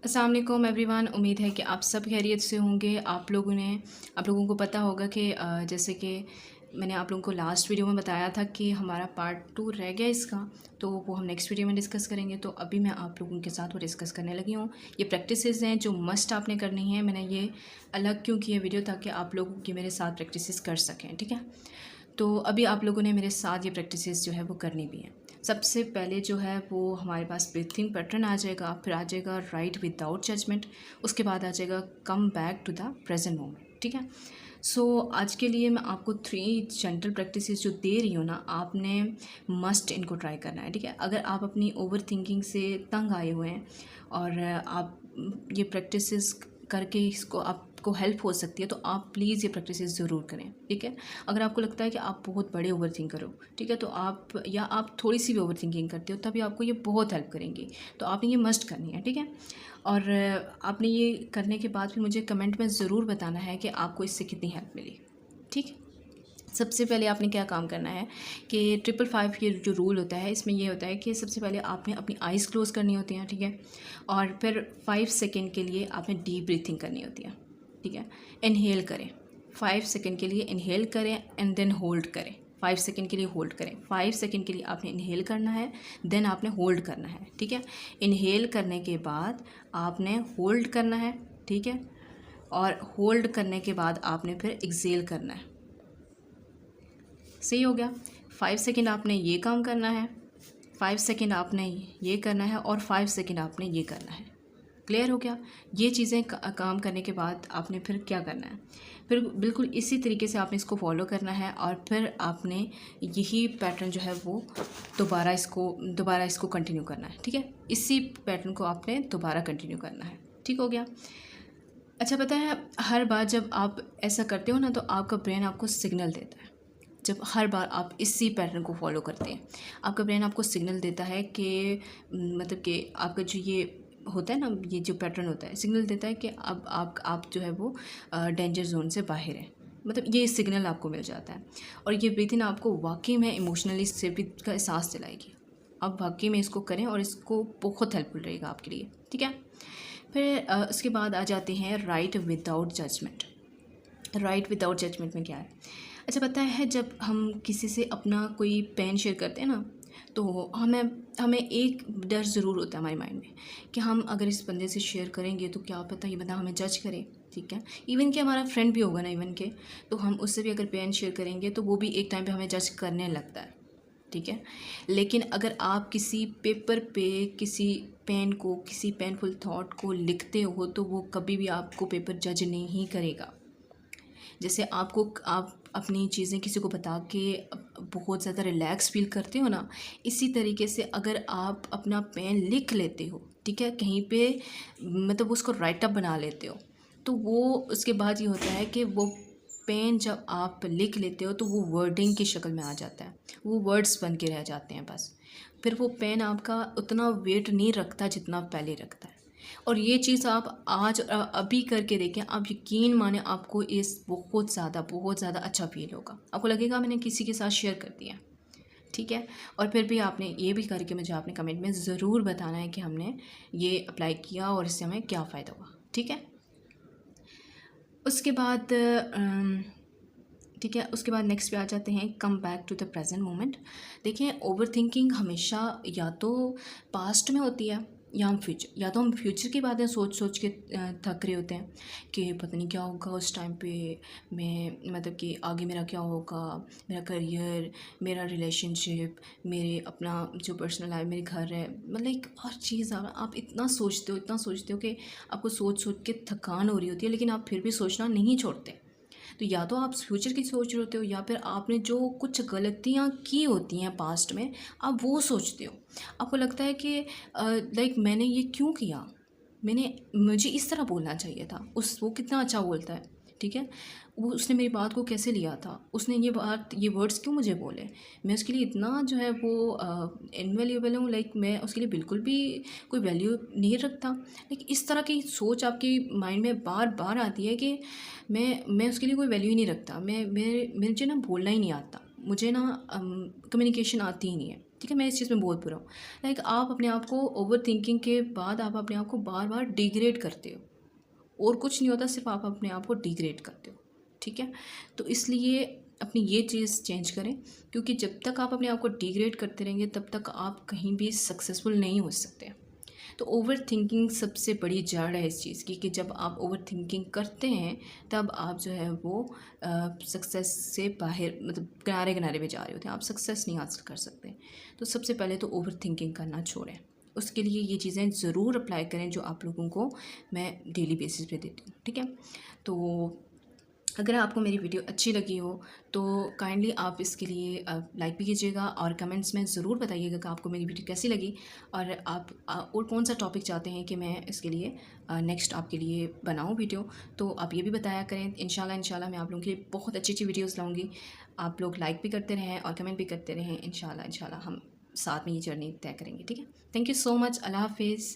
अस्सलाम वालेकुम एवरीवन। उम्मीद है कि आप सब खैरियत से होंगे। आप लोगों को पता होगा कि जैसे कि मैंने आप लोगों को लास्ट वीडियो में बताया था कि हमारा पार्ट 2 रह गया इसका, तो वो हम नेक्स्ट वीडियो में डिस्कस करेंगे। तो अभी मैं आप लोगों के साथ वो डिस्कस करने लगी हूँ। ये प्रैक्टिसेस हैं जो मस्ट आपने करनी है। मैंने ये अलग क्यों किया वीडियो, ताकि आप लोग ये मेरे साथ प्रैक्टिसेस कर सकें, ठीक है। तो अभी आप लोगों ने मेरे साथ ये प्रैक्टिसेस जो है वो करनी भी है। सबसे पहले जो है वो हमारे पास ब्रीथिंग पैटर्न आ जाएगा, फिर आ जाएगा राइट विदाउट जजमेंट, उसके बाद आ जाएगा come back to the present moment, ठीक है। सो आज के लिए मैं आपको 3 जेंटल प्रैक्टिसेस जो दे रही हूँ ना, आपने मस्ट इनको ट्राई करना है, ठीक है। अगर आप अपनी ओवर थिंकिंग से तंग आए हुए हैं और आप ये प्रैक्टिसेस करके इसको आपको हेल्प हो सकती है, तो आप प्लीज़ ये प्रैक्टिसेस ज़रूर करें, ठीक है। अगर आपको लगता है कि आप बहुत बड़े ओवर थिंकर हो, ठीक है, तो आप थोड़ी सी भी ओवर थिंकिंग करते हो, तभी आपको ये बहुत हेल्प करेंगी। तो आपने ये मस्ट करनी है, ठीक है। और आपने ये करने के बाद फिर मुझे कमेंट में ज़रूर बताना है कि आपको इससे कितनी हेल्प मिली, ठीक है। सबसे पहले आपने क्या काम करना है कि 555 ये जो रूल होता है, इसमें ये होता है कि सबसे पहले आपने अपनी आइज़ क्लोज़ करनी होती हैं, ठीक है। और फिर 5 सेकेंड के लिए आपने डीप ब्रीथिंग करनी होती है, ठीक है। इनहेल करें 5 सेकेंड के लिए, इनहेल करें एंड देन होल्ड करें 5 सेकेंड के लिए, होल्ड करें 5 सेकेंड के लिए। आपने इनहेल करना है, देन आपने होल्ड करना है, ठीक है। इनहेल करने के बाद आपने होल्ड करना है, ठीक है। और होल्ड करने के बाद आपने फिर एक्सेल करना है। सही हो गया। 5 सेकेंड आपने ये काम करना है, 5 सेकेंड आपने ये करना है और 5 सेकेंड आपने ये करना है। क्लियर हो गया। ये चीज़ें काम करने के बाद आपने फिर क्या करना है, फिर बिल्कुल इसी तरीके से आपने इसको फॉलो करना है और फिर आपने यही पैटर्न जो है वो दोबारा इसको कंटिन्यू करना है, ठीक है। इसी पैटर्न को आपने दोबारा कंटिन्यू करना है, ठीक हो गया। अच्छा, पता है हर बार जब आप ऐसा करते हो ना, तो आपका ब्रेन आपको सिग्नल देता है। जब हर बार आप इसी पैटर्न को फॉलो करते हैं, आपका ब्रेन आपको सिग्नल देता है कि मतलब कि आपका जो ये होता है ना, ये जो पैटर्न होता है, सिग्नल देता है कि अब आप जो है वो डेंजर जोन से बाहर हैं। मतलब ये सिग्नल आपको मिल जाता है और ये ब्रीथिंग आपको वाकई में इमोशनली सेफ्टी का एहसास दिलाएगी। आप वाकई में इसको करें और इसको बहुत हेल्पफुल रहेगा आपके लिए, ठीक है। फिर उसके बाद आ जाते हैं right without judgement. Right without judgement में क्या है? अच्छा, पता है जब हम किसी से अपना कोई पेन शेयर करते हैं ना, तो हमें एक डर ज़रूर होता है हमारे माइंड में कि हम अगर इस बंदे से शेयर करेंगे तो क्या पता ये बंदा हमें जज करे, ठीक है। इवन कि हमारा फ्रेंड भी होगा ना, इवन के, तो हम उससे भी अगर पेन शेयर करेंगे तो वो भी एक टाइम पे हमें जज करने लगता है, ठीक है। लेकिन अगर आप किसी पेपर पे किसी किसी पेनफुल थॉट को लिखते हो, तो वो कभी भी आपको पेपर जज नहीं करेगा। जैसे आप अपनी चीज़ें किसी को बता के बहुत ज़्यादा रिलैक्स फील करते हो ना, इसी तरीके से अगर आप अपना पेन लिख लेते हो, ठीक है, कहीं पे मतलब उसको राइट अप बना लेते हो, तो वो उसके बाद ये होता है कि वो पेन जब आप लिख लेते हो तो वो वर्डिंग की शक्ल में आ जाता है, वो वर्ड्स बन के रह जाते हैं बस। फिर वो पेन आपका उतना वेट नहीं रखता जितना पहले रखता है। और ये चीज़ आप आज अभी करके देखें, आप यकीन माने आपको इस बहुत ज़्यादा अच्छा फील होगा। आपको लगेगा मैंने किसी के साथ शेयर कर दिया, ठीक है। और फिर भी आपने ये भी करके मुझे आपने कमेंट में ज़रूर बताना है कि हमने ये अप्लाई किया और इससे हमें क्या फ़ायदा हुआ, ठीक है। उसके बाद ठीक है, उसके बाद नेक्स्ट पे आ जाते हैं come back to the present moment. देखिए, ओवर थिंकिंग हमेशा या तो पास्ट में होती है या तो हम फ्यूचर की बातें सोच सोच के थक रहे होते हैं कि पता नहीं क्या होगा उस टाइम पे, मैं मतलब कि आगे मेरा क्या होगा, मेरा करियर, मेरा रिलेशनशिप, मेरे अपना जो पर्सनल लाइफ, मेरे घर है, मतलब एक हर चीज़ आप इतना सोचते हो कि आपको सोच सोच के थकान हो रही होती है, लेकिन आप फिर भी सोचना नहीं छोड़ते। तो या तो आप फ्यूचर की सोच रहे होते हो, या फिर आपने जो कुछ गलतियाँ की होती हैं पास्ट में, आप वो सोचते हो। आपको लगता है कि लाइक मैंने ये क्यों किया, मुझे इस तरह बोलना चाहिए था, वो कितना अच्छा बोलता है, ठीक है। वो उसने मेरी बात को कैसे लिया था, उसने ये वर्ड्स क्यों मुझे बोले, मैं उसके लिए इतना जो है वो इनवैल्यूएबल हूँ, लाइक मैं उसके लिए बिल्कुल भी कोई वैल्यू नहीं रखता। लाइक इस तरह की सोच आपके माइंड में बार बार आती है कि मैं उसके लिए कोई वैल्यू ही नहीं रखता, मुझे ना बोलना ही नहीं आता, मुझे ना कम्युनिकेशन आती ही नहीं है, ठीक है, मैं इस चीज़ में बहुत बुरा हूँ। लाइक आप अपने आप को ओवर थिंकिंग के बाद आप अपने आप को बार बार डिग्रेड करते हो, और कुछ नहीं होता, सिर्फ आप अपने आप को डिग्रेड करते हो। ठीक है, तो इसलिए अपनी ये चीज़ चेंज करें, क्योंकि जब तक आप अपने आप को डिग्रेड करते रहेंगे तब तक आप कहीं भी सक्सेसफुल नहीं हो सकते। तो ओवर थिंकिंग सबसे बड़ी जड़ है इस चीज़ की, कि जब आप ओवर थिंकिंग करते हैं तब आप जो है वो सक्सेस से बाहर, मतलब किनारे किनारे पे जा रहे होते हैं, आप सक्सेस नहीं हासिल कर सकते। तो सबसे पहले तो ओवर थिंकिंग करना छोड़ें, उसके लिए ये चीज़ें ज़रूर अप्लाई करें जो आप लोगों को मैं डेली बेसिस पे देती हूँ। ठीक है, तो अगर आपको मेरी वीडियो अच्छी लगी हो तो काइंडली आप इसके लिए लाइक भी कीजिएगा, और कमेंट्स में ज़रूर बताइएगा कि आपको मेरी वीडियो कैसी लगी, और आप और कौन सा टॉपिक चाहते हैं कि मैं इसके लिए नेक्स्ट आपके लिए बनाऊं वीडियो, तो आप ये भी बताया करें। इंशाल्लाह मैं आप लोगों के लिए बहुत अच्छी अच्छी वीडियोज़ लाऊँगी। आप लोग लाइक भी करते रहें और कमेंट भी करते रहें। इंशाल्लाह हम साथ में ये जर्नी तय करेंगे। ठीक है, थैंक यू सो मच। अल्लाह हाफिज़।